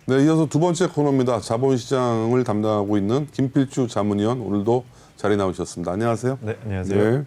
네, 이어서 두 번째 코너입니다. 자본시장을 담당하고 있는 김필주 자문위원 오늘도 자리 나오셨습니다. 안녕하세요. 네, 안녕하세요. 네.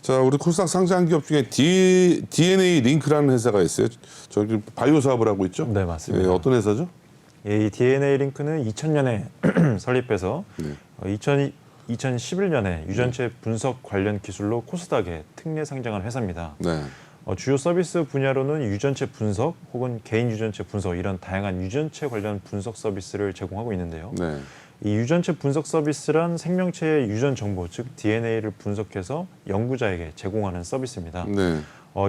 자, 우리 코스닥 상장 기업 중에 DNA 링크라는 회사가 있어요. 저기 바이오 사업을 하고 있죠? 네, 맞습니다. 네, 어떤 회사죠? 예, 이 DNA 링크는 2000년에 설립해서 네. 2011년에 유전체 분석 관련 기술로 코스닥에 특례 상장한 회사입니다. 네. 주요 서비스 분야로는 유전체 분석 혹은 개인 유전체 분석 이런 다양한 유전체 관련 분석 서비스를 제공하고 있는데요. 네. 이 유전체 분석 서비스란 생명체의 유전 정보, 즉 DNA를 분석해서 연구자에게 제공하는 서비스입니다. 네.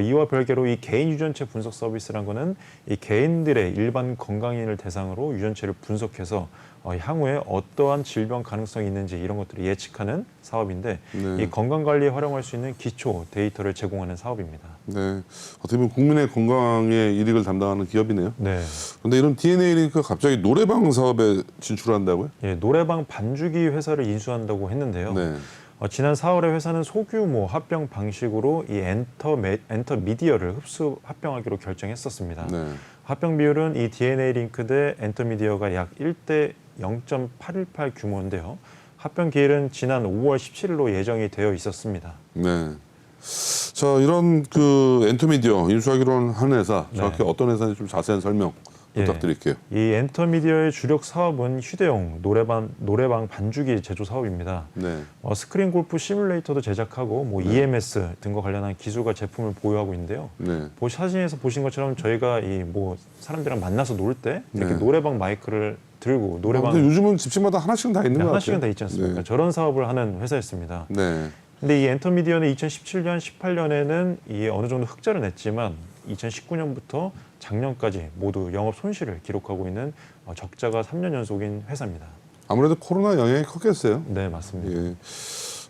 이와 별개로 이 개인 유전체 분석 서비스란 거는 이 개인들의 일반 건강인을 대상으로 유전체를 분석해서 향후에 어떠한 질병 가능성이 있는지 이런 것들을 예측하는 사업인데 네. 이 건강 관리에 활용할 수 있는 기초 데이터를 제공하는 사업입니다. 네. 어떻게 보면 국민의 건강에 이익을 담당하는 기업이네요. 네. 그런데 이런 DNA 링크가 갑자기 노래방 사업에 진출한다고요? 예, 노래방 반주기 회사를 인수한다고 했는데요. 네. 지난 4월에 회사는 소규모 합병 방식으로 이 엔터 미디어를 흡수 합병하기로 결정했었습니다. 네. 합병 비율은 이 DNA 링크 대 엔터 미디어가 약 1대 0.818 규모인데요. 합병 기일은 지난 5월 17일로 예정이 되어 있었습니다. 네. 자, 이런 그 엔터미디어 인수하기로 한 회사 정확히 네. 어떤 회사인지 좀 자세한 설명 부탁드릴게요. 이 엔터 미디어의 주력 사업은 휴대용 노래방 반주기 제조 사업입니다. 네. 스크린 골프 시뮬레이터도 제작하고 EMS 등과 관련한 기술과 제품을 보유하고 있는데요. 네. 사진에서 보신 것처럼 저희가 사람들이랑 만나서 놀 때 이렇게 네. 노래방 마이크를 들고 노래방 근데 요즘은 집집마다 하나씩은 다 있는 것 같아요. 하나씩은 다 있지 않습니까? 네. 저런 사업을 하는 회사였습니다. 네. 근데 이 엔터미디어는 2017년, 18년에는 어느 정도 흑자를 냈지만 2019년부터 작년까지 모두 영업 손실을 기록하고 있는 적자가 3년 연속인 회사입니다. 아무래도 코로나 영향이 컸겠어요. 네, 맞습니다. 예.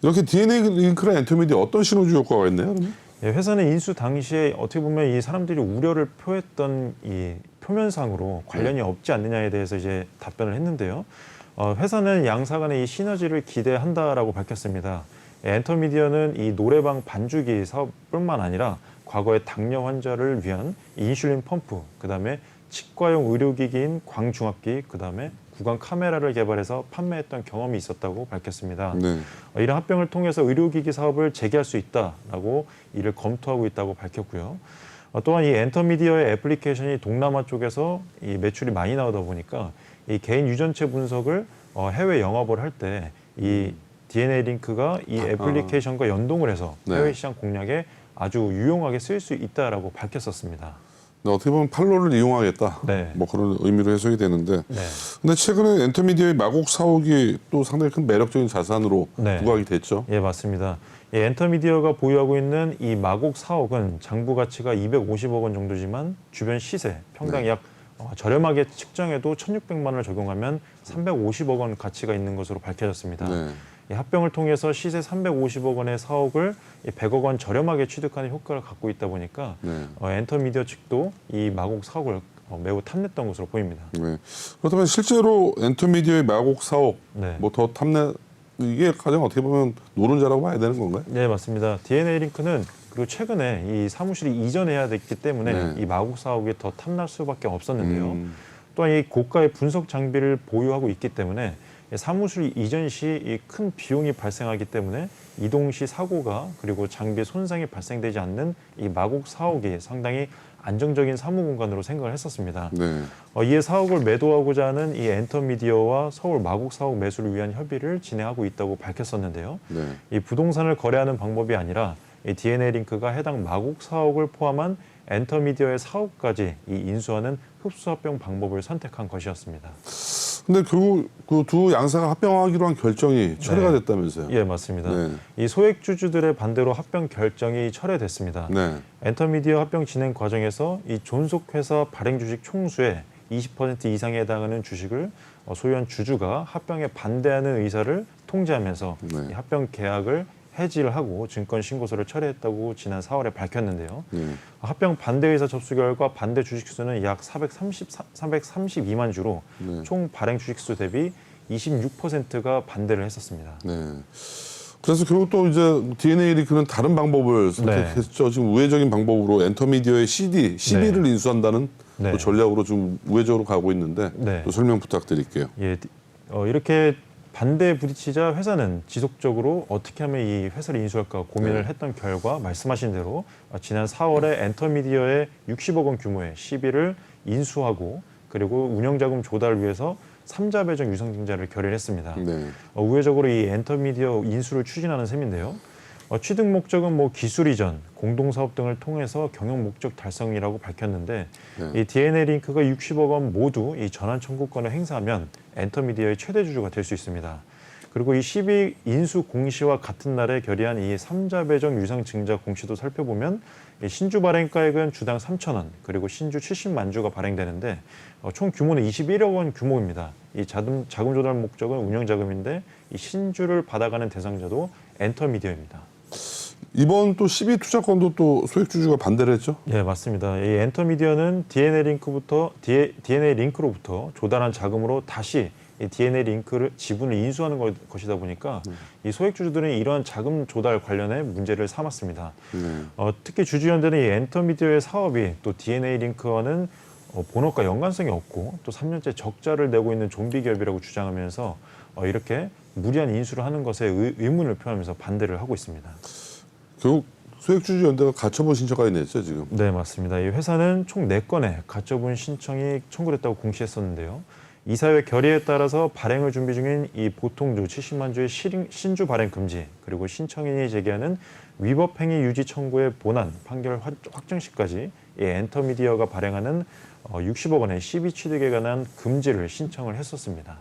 이렇게 DNA 링크랑 엔터미디어 어떤 시너지 효과가 있나요? 그러면? 예, 회사는 인수 당시에 어떻게 보면 이 사람들이 우려를 표했던 이 표면상으로 관련이 없지 않느냐에 대해서 이제 답변을 했는데요. 회사는 양사 간의 이 시너지를 기대한다라고 밝혔습니다. 엔터미디어는 이 노래방 반주기 사업뿐만 아니라 과거에 당뇨 환자를 위한 인슐린 펌프, 그다음에 치과용 의료기기인 광중압기, 그다음에 구강 카메라를 개발해서 판매했던 경험이 있었다고 밝혔습니다. 네. 이런 합병을 통해서 의료기기 사업을 재개할 수 있다라고 이를 검토하고 있다고 밝혔고요. 또한 이 엔터미디어의 애플리케이션이 동남아 쪽에서 이 매출이 많이 나오다 보니까 이 개인 유전체 분석을 해외 영업을 할 때 이 DNA 링크가 이 애플리케이션과 연동을 해서 네. 해외 시장 공략에 아주 유용하게 쓰일 수 있다라고 밝혔었습니다. 근데 어떻게 보면 판로를 이용하겠다. 네. 뭐 그런 의미로 해석이 되는데. 네. 근데 최근에 엔터미디어의 마곡 사옥이 또 상당히 큰 매력적인 자산으로 네. 부각이 됐죠. 예, 맞습니다. 엔터미디어가 보유하고 있는 이 마곡 사옥은 장부 가치가 250억 원 정도지만 주변 시세 평당 약 저렴하게 측정해도 1,600만 원을 적용하면 350억 원 가치가 있는 것으로 밝혀졌습니다. 네. 이 합병을 통해서 시세 350억 원의 사옥을 100억 원 저렴하게 취득하는 효과를 갖고 있다 보니까 네. 엔터미디어 측도 이 마곡 사옥을 매우 탐냈던 것으로 보입니다. 네. 그렇다면 실제로 엔터미디어의 마곡 사옥 네. 뭐 더 탐내 이게 가장 어떻게 보면 노른자라고 봐야 되는 건가요? 네, 맞습니다. DNA 링크는 그리고 최근에 이 사무실이 이전해야 됐기 때문에 네. 이 마곡 사옥이 더 탐날 수밖에 없었는데요. 또한 이 고가의 분석 장비를 보유하고 있기 때문에 사무실 이전 시 이 큰 비용이 발생하기 때문에 이동 시 사고가 그리고 장비 손상이 발생되지 않는 이 마곡 사옥이 상당히 안정적인 사무 공간으로 생각을 했었습니다. 네. 이에 사옥을 매도하고자 하는 이 엔터미디어와 서울 마곡 사옥 매수를 위한 협의를 진행하고 있다고 밝혔었는데요. 네. 이 부동산을 거래하는 방법이 아니라 이 DNA 링크가 해당 마곡 사옥을 포함한 엔터미디어의 사옥까지 이 인수하는 흡수합병 방법을 선택한 것이었습니다. 근데 결국 그 두 양사가 합병하기로 한 결정이 철회가 네. 됐다면서요? 예, 맞습니다. 네. 이 소액주주들의 반대로 합병 결정이 철회됐습니다. 네. 엔터미디어 합병 진행 과정에서 이 존속회사 발행주식 총수의 20% 이상에 해당하는 주식을 소유한 주주가 합병에 반대하는 의사를 통지하면서 네. 이 합병 계약을 해지를 하고 증권 신고서를 철회했다고 지난 4월에 밝혔는데요. 네. 합병 반대 의사 접수 결과 반대 주식수는 약 432만 주로 네. 총 발행 주식수 대비 26%가 반대를 했었습니다. 네. 그래서 결국 또 이제 DNA 링크는 다른 방법을 선택했죠. 지금 우회적인 방법으로 엔터미디어의 CB를 인수한다는 네. 그 전략으로 좀 우회적으로 가고 있는데 네. 또 설명 부탁드릴게요. 예, 이렇게 반대에 부딪히자 회사는 지속적으로 어떻게 하면 이 회사를 인수할까 고민을 했던 결과 말씀하신 대로 지난 4월에 엔터미디어의 60억 원 규모의 시비를 인수하고 그리고 운영자금 조달을 위해서 3자 배정 유상증자를 결의했습니다. 네. 우회적으로 이 엔터미디어 인수를 추진하는 셈인데요. 취득 목적은 뭐 기술 이전, 공동사업 등을 통해서 경영 목적 달성이라고 밝혔는데 네. 이 DNA 링크가 60억 원 모두 이 전환 청구권을 행사하면 엔터미디어의 최대 주주가 될 수 있습니다. 그리고 이 12 인수 공시와 같은 날에 결의한 이 3자 배정 유상 증자 공시도 살펴보면 이 신주 발행가액은 주당 3,000원, 그리고 신주 70만 주가 발행되는데 총 규모는 21억 원 규모입니다. 이 자금 조달 목적은 운영 자금인데 이 신주를 받아가는 대상자도 엔터미디어입니다. 이번 또 12투자권도 또 소액주주가 반대를 했죠? 예, 맞습니다. 이 엔터미디어는 DNA 링크로부터 조달한 자금으로 다시 이 DNA 링크를 지분을 인수하는 것이다 보니까 이 소액주주들은 이러한 자금 조달 관련해 문제를 삼았습니다. 특히 주주연대는 이 엔터미디어의 사업이 또 DNA 링크와는 본업과 연관성이 없고 또 3년째 적자를 내고 있는 좀비 기업이라고 주장하면서 이렇게 무리한 인수를 하는 것에 의문을 표하면서 반대를 하고 있습니다. 결국 소액주주 연대가 가처분 신청까지 냈죠 지금. 네, 맞습니다. 이 회사는 총 4건의 가처분 신청이 청구됐다고 공시했었는데요. 이사회 결의에 따라서 발행을 준비 중인 이 보통주 70만 주의 신주 발행 금지, 그리고 신청인이 제기하는 위법 행위 유지 청구의 본안 판결 확정 시까지 이 엔터미디어가 발행하는 60억 원의 시비 취득에 관한 금지를 신청을 했었습니다.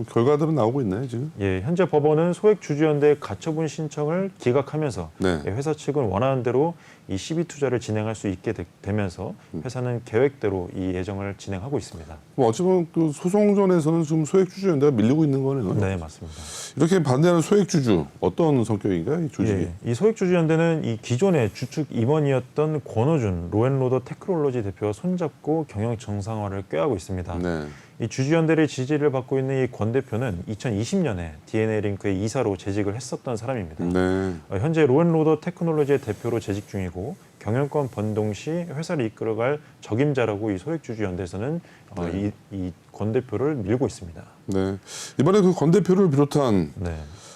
결과들은 나오고 있나요 지금? 예, 현재 법원은 소액주주연대의 가처분 신청을 기각하면서 네. 회사 측은 원하는 대로 이 시비 투자를 진행할 수 있게 되면서 회사는 계획대로 이 예정을 진행하고 있습니다. 뭐 어찌보면 그 소송전에서는 지금 소액주주 연대가 밀리고 있는 거네요. 네, 맞습니다. 이렇게 반대하는 소액주주 어떤 성격인가요? 이 조직이? 예, 이 소액주주연대는 이 기존의 주축 임원이었던 권호준 로앤로더 테크놀로지 대표와 손잡고 경영 정상화를 꾀하고 있습니다. 네. 이 주주연대의 지지를 받고 있는 이 권 대표는 2020년에 DNA 링크의 이사로 재직을 했었던 사람입니다. 네. 현재 로앤로더 테크놀로지의 대표로 재직 중이고 경영권 변동 시 회사를 이끌어갈 적임자라고 이 소액주주연대에서는 네. 이 권 대표를 밀고 있습니다. 네. 이번에 그 권 대표를 비롯한 네.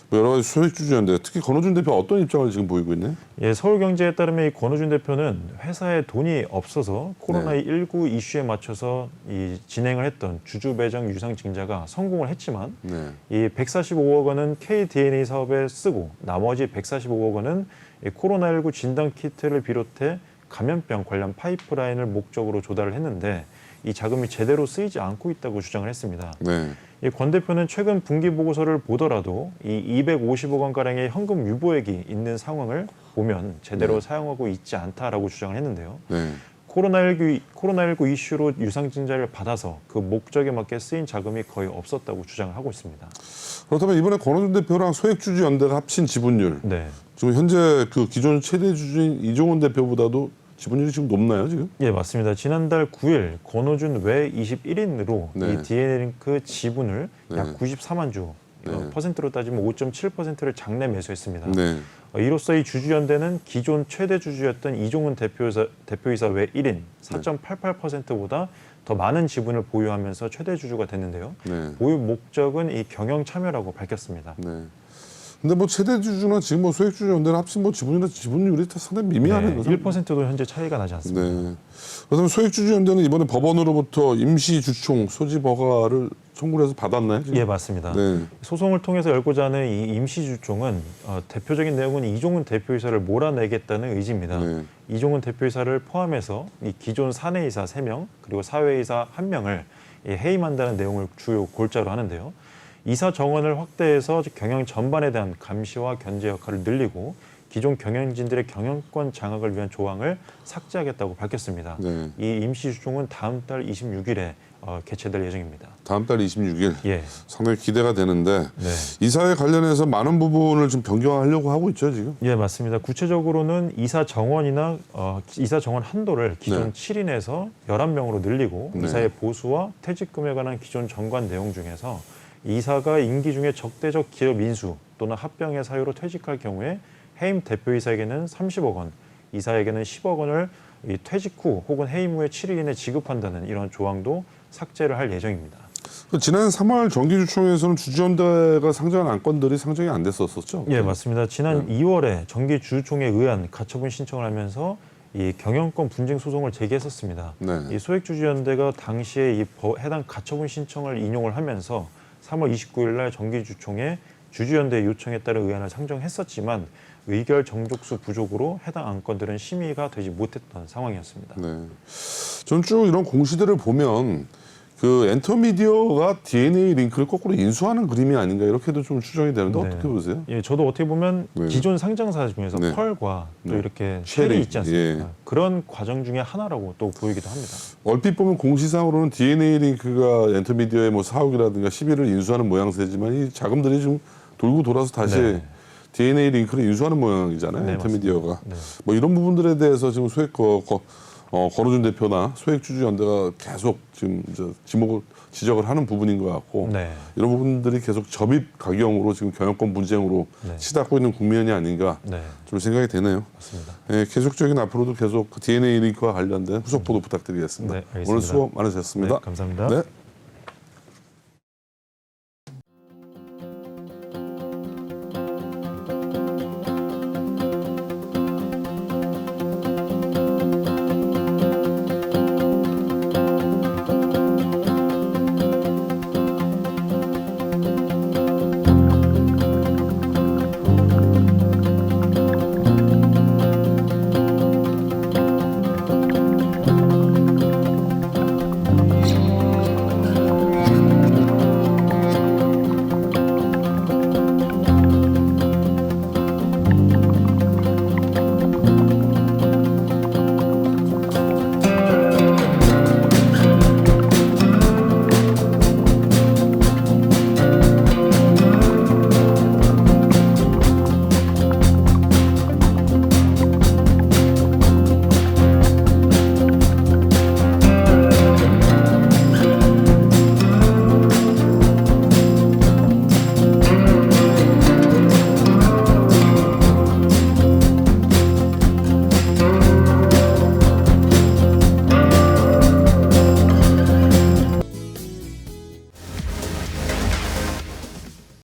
뭐 여러 가지 소액주주 연대, 특히 권호준 대표 어떤 입장을 지금 보이고 있나요? 예, 서울경제에 따르면 이 권호준 대표는 회사에 돈이 없어서 코로나19 이슈에 맞춰서 이 진행을 했던 주주 배정 유상 증자가 성공을 했지만 네. 이 145억 원은 KDNA 사업에 쓰고 나머지 145억 원은 이 코로나19 진단 키트를 비롯해 감염병 관련 파이프라인을 목적으로 조달을 했는데 이 자금이 제대로 쓰이지 않고 있다고 주장을 했습니다. 네. 이 권 대표는 최근 분기 보고서를 보더라도 이 250억 원 가량의 현금 유보액이 있는 상황을 보면 제대로 사용하고 있지 않다라고 주장을 했는데요. 네. 코로나19 이슈로 유상증자를 받아서 그 목적에 맞게 쓰인 자금이 거의 없었다고 주장을 하고 있습니다. 그렇다면 이번에 권호준 대표랑 소액주주 연대가 합친 지분율, 네. 지금 현재 그 기존 최대 주주인 이종훈 대표보다도 지분율이 지금 높나요 지금? 예, 맞습니다. 지난달 9일 권호준 외 21인으로 네. 이 DNA링크 지분을 네. 약 94만 주, 퍼센트로 따지면 5.7%를 장내 매수했습니다. 네. 이로써 이 주주연대는 기존 최대 주주였던 이종훈 대표이사 외 1인 4.88%보다 더 많은 지분을 보유하면서 최대 주주가 됐는데요. 네. 보유 목적은 이 경영 참여라고 밝혔습니다. 네. 근데 뭐 최대 주주나 지금 뭐 소액주주 연대를 합친 뭐 지분율이 상당히 미미하는 거죠. 1%도 현재 차이가 나지 않습니다. 네. 그렇다면 소액주주 연대는 이번에 법원으로부터 임시 주총 소집 허가를 청구를 해서 받았나요? 지금? 예, 맞습니다. 네. 소송을 통해서 열고자 하는 이 임시주총은 대표적인 내용은 이종훈 대표이사를 몰아내겠다는 의지입니다. 네. 이종훈 대표이사를 포함해서 이 기존 사내이사 3명 그리고 사회이사 1명을 해임한다는 내용을 주요 골자로 하는데요. 이사 정원을 확대해서 경영 전반에 대한 감시와 견제 역할을 늘리고 기존 경영진들의 경영권 장악을 위한 조항을 삭제하겠다고 밝혔습니다. 네. 이 임시주총은 다음 달 26일에 개최될 예정입니다. 다음 달 26일. 예. 상당히 기대가 되는데 네. 이사회 관련해서 많은 부분을 좀 변경하려고 하고 있죠 지금. 예, 맞습니다. 구체적으로는 이사 정원이나 이사 정원 한도를 기존 네. 7인에서 11명으로 늘리고 네. 이사의 보수와 퇴직금에 관한 기존 정관 내용 중에서 이사가 임기 중에 적대적 기업 인수 또는 합병의 사유로 퇴직할 경우에 해임 대표이사에게는 30억 원, 이사에게는 10억 원을 이 퇴직 후 혹은 해임 후에 7일 이내 지급한다는 이런 조항도 삭제를 할 예정입니다. 지난 3월 정기주총에서는 주주연대가 상정한 안건들이 상정이 안 됐었었죠? 예, 맞습니다. 지난 2월에 정기주주총에 의한 가처분 신청을 하면서 이 경영권 분쟁 소송을 제기했었습니다. 네. 이 소액주주연대가 당시에 이 해당 가처분 신청을 인용을 하면서 3월 29일 날 정기주총에 주주연대 요청에 따른 의안을 상정했었지만 의결 정족수 부족으로 해당 안건들은 심의가 되지 못했던 상황이었습니다. 네. 전 쭉 이런 공시들을 보면 그 엔터미디어가 DNA 링크를 거꾸로 인수하는 그림이 아닌가 이렇게도 좀 추정이 되는데 네. 어떻게 보세요? 예, 저도 어떻게 보면 네. 기존 상장사 중에서 네. 펄과 또 네. 이렇게 쉐리. 쉘이 있지 않습니까? 예. 그런 과정 중에 하나라고 또 보이기도 합니다. 얼핏 보면 공시상으로는 DNA 링크가 엔터미디어의 뭐 사옥이라든가 시비를 인수하는 모양새지만 이 자금들이 좀 돌고 돌아서 다시 네. DNA 링크를 인수하는 모양이잖아요. 네, 엔터미디어가. 네. 뭐 이런 부분들에 대해서 지금 권호준 대표나 소액주주연대가 계속 지금 지적을 하는 부분인 것 같고 네. 이런 부분들이 계속 접입 가경으로 지금 경영권 분쟁으로 네. 치닫고 있는 국면이 아닌가 네, 좀 생각이 되네요. 맞습니다. 예, 계속적인 앞으로도 계속 DNA 링크와 관련된 후속 보도 부탁드리겠습니다. 네, 알겠습니다. 오늘 수고 많으셨습니다. 네, 감사합니다. 네.